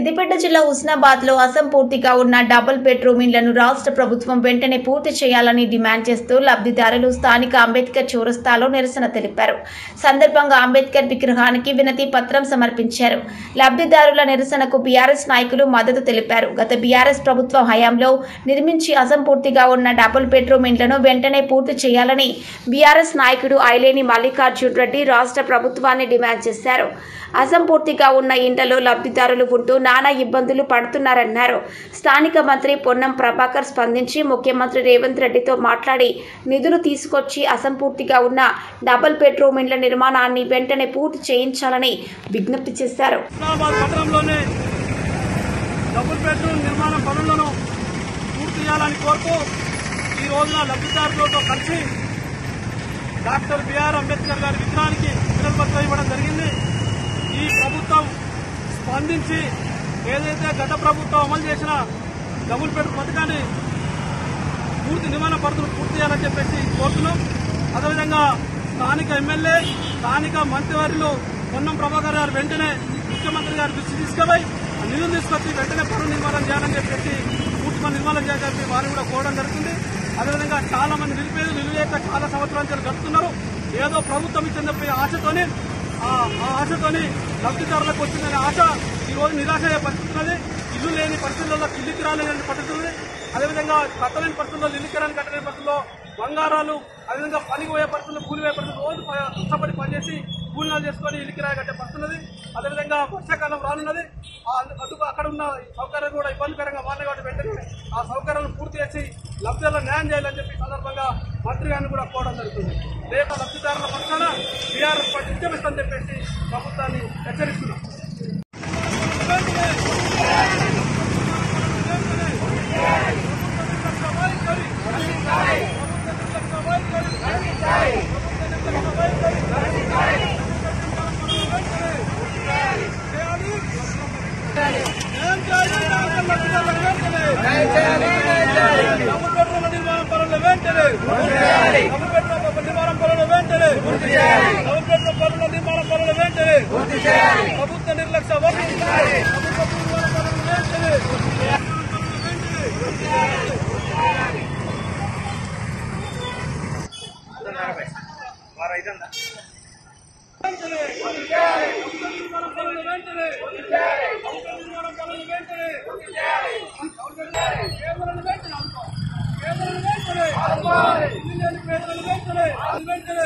సిద్దిపేట జిల్లా హుస్నాబాద్ లో అసంపూర్తిగా ఉన్న డబుల్ బెడ్రూమ్ ఇళ్లను రాష్ట్ర ప్రభుత్వం వెంటనే పూర్తి చేయాలని డిమాండ్ చేస్తూ లబ్ధిదారులు స్థానిక అంబేద్కర్ చౌరస్తాలో నిరసన తెలిపారు. సందర్భంగా అంబేద్కర్ విగ్రహానికి వినతి పత్రం సమర్పించారు. లబ్ధిదారుల నిరసనకు బీఆర్ఎస్ నాయకులు మద్దతు తెలిపారు. గత బీఆర్ఎస్ ప్రభుత్వ హయాంలో నిర్మించి అసంపూర్తిగా ఉన్న డబుల్ బెడ్రూమ్ ఇళ్లను వెంటనే పూర్తి చేయాలని బీఆర్ఎస్ నాయకుడు ఐలేని మల్లికార్జున్ రెడ్డి రాష్ట్ర ప్రభుత్వాన్ని డిమాండ్ చేశారు. అసంపూర్తిగా ఉన్న ఇండ్లలో లబ్ధిదారులు ఉంటూ నానా ఇబ్బందులు పడుతున్నారన్నారు. స్థానిక మంత్రి పొన్నం ప్రభాకర్ స్పందించి ముఖ్యమంత్రి రేవంత్ రెడ్డితో మాట్లాడి నిధులు తీసుకొచ్చి అసంపూర్తిగా ఉన్న డబుల్ బెడ్రూమ్ ఇండ్ల నిర్మాణాన్ని వెంటనే పూర్తి చేయించాలని విజ్ఞప్తి చేశారు. డబుల్ బెడ్రూమ్ నిర్మాణ పనులను పూర్తి చేయాలని కోరుతూ ఈ రోజున లబ్ధిదారులతో కలిసి డాక్టర్ బిఆర్ అంబేద్కర్ గారి విగ్రహానికి వినతి పత్రం ఇవ్వడం జరిగింది. ఈ ప్రభుత్వం స్పందించి ఏదైతే గత ప్రభుత్వం అమలు చేసిన డబుల్ బెడ్రూమ్ పథకాన్ని నిర్మాణ పనులు పూర్తి చేయాలని చెప్పేసి కోరుతున్నాం. అదేవిధంగా స్థానిక ఎమ్మెల్యే, స్థానిక మంత్రివర్యులు పొన్నం ప్రభాకర్ గారు వెంటనే ముఖ్యమంత్రి గారి దృష్టి తీసుకుపోయి నిధులు తీసుకొచ్చి వెంటనే పనులు నిర్మాణం చేయాలని చెప్పేసి పూర్తి పనులు నిర్మాణం చేయాలని వారిని కూడా కోరడం జరుగుతుంది. అదేవిధంగా చాలా మంది నిలిపేత చాలా సంవత్సరాలు గడుపుతున్నారు. ఏదో ప్రభుత్వం ఇచ్చిన చెప్పి ఆశతోని లబ్ధిదారులకు వచ్చిందనే ఆశ ఈ రోజు నిరాశ అయ్యే పరిస్థితి ఉన్నది. ఇల్లు లేని పరిస్థితుల్లో ఇల్లుకి రాలేని పరిస్థితి ఉంది. అదేవిధంగా కట్టలేని పరిస్థితుల్లో ఇల్లుకి కట్టలేని పరిస్థితుల్లో బంగారాలు, అదేవిధంగా పనికి పోయే పరిస్థితుల్లో కూలి పోయే పరిస్థితులు రోజు కష్టపడి పనిచేసి కూలినాలు చేసుకుని ఇల్లుకి కట్టే పరిస్థితున్నది. అదేవిధంగా వర్షాకాలం రానున్నది. అందుకు అక్కడ ఉన్న సౌకర్యాలు కూడా ఇబ్బందికరంగా మారినాయి కాబట్టి వెంటనే ఆ సౌకర్యాలను పూర్తి చేసి లబ్ధిదారులకు న్యాయం చేయాలని చెప్పి సందర్భంగా మంత్రి గారిని కూడా కోరడం జరుగుతుంది. రేపు లబ్ధిదారుల పక్షాన బీఆర్ఎస్ పార్టీ ఉద్యమిస్తుందని చెప్పేసి ప్రభుత్వాన్ని హెచ్చరిస్తున్నాం. ప్రభుత్వ నిర్లక్ష్య వెంటనే